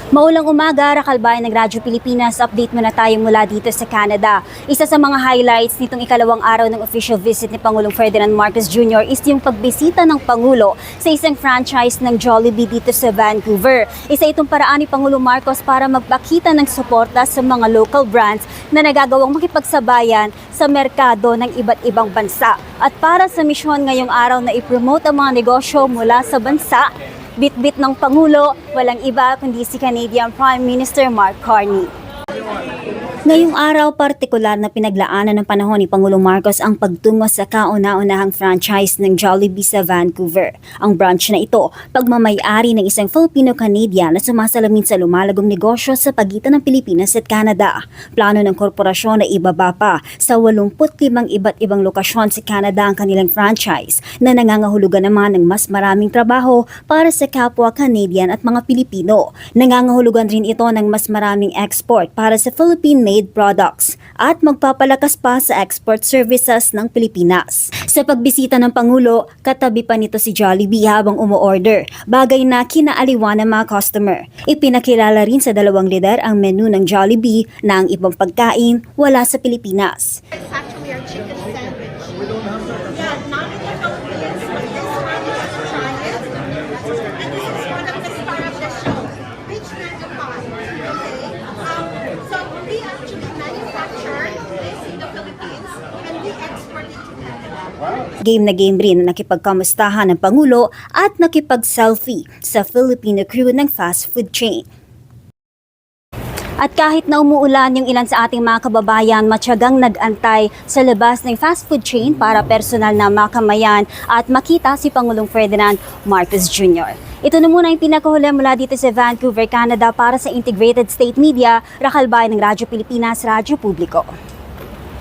Maulang umaga, Rakalbayan ng Radyo Pilipinas, update muna tayo mula dito sa Canada. Isa sa mga highlights nitong ikalawang araw ng official visit ni Pangulong Ferdinand Marcos Jr. is yung pagbisita ng Pangulo sa isang franchise ng Jollibee dito sa Vancouver. Isa itong paraan ni Pangulong Marcos para magpakita ng suporta sa mga local brands na nagagawang makipagsabayan sa merkado ng iba't ibang bansa. At para sa misyon ngayong araw na ipromote ang mga negosyo mula sa bansa, bit-bit ng Pangulo, walang iba kundi si Canadian Prime Minister Mark Carney. Ngayong araw, partikular na pinaglaanan ng panahon ni Pangulong Marcos ang pagtungo sa kauna-unahang franchise ng Jollibee sa Vancouver. Ang branch na ito, pagmamay-ari ng isang Filipino-Canadian na sumasalamin sa lumalagong negosyo sa pagitan ng Pilipinas at Canada. Plano ng korporasyon na ibaba pa sa 85 iba't ibang lokasyon sa Canada ang kanilang franchise na nangangahulugan naman ng mas maraming trabaho para sa kapwa Canadian at mga Pilipino. Nangangahulugan rin ito ng mas maraming export para sa Philippine-made products at magpapalakas pa sa export services ng Pilipinas. Sa pagbisita ng Pangulo, katabi pa nito si Jollibee habang umu-order, bagay na kinaaliwan ng mga customer. Ipinakilala rin sa dalawang lider ang menu ng Jollibee na ang ibang pagkain wala sa Pilipinas. It's actually our chicken sandwich. Yeah, not in the Philippines, but this one you have to try it. And this is one of the star of the show, Rich Mango Pie. Okay? So we actually manufacture this in the Philippines and we export it to Canada. Game na game rin na nakipagkamustahan ng Pangulo at nakipag-selfie sa Filipino crew ng fast food chain. At kahit na umuulan yung ilan sa ating mga kababayan, matyagang nag-antay sa labas ng fast food chain para personal na makamayan at makita si Pangulong Ferdinand Marcos Jr. Ito na muna yung pinakahuli mula dito sa Vancouver, Canada para sa Integrated State Media, Rakalbayan ng Radyo Pilipinas, Radyo Publiko.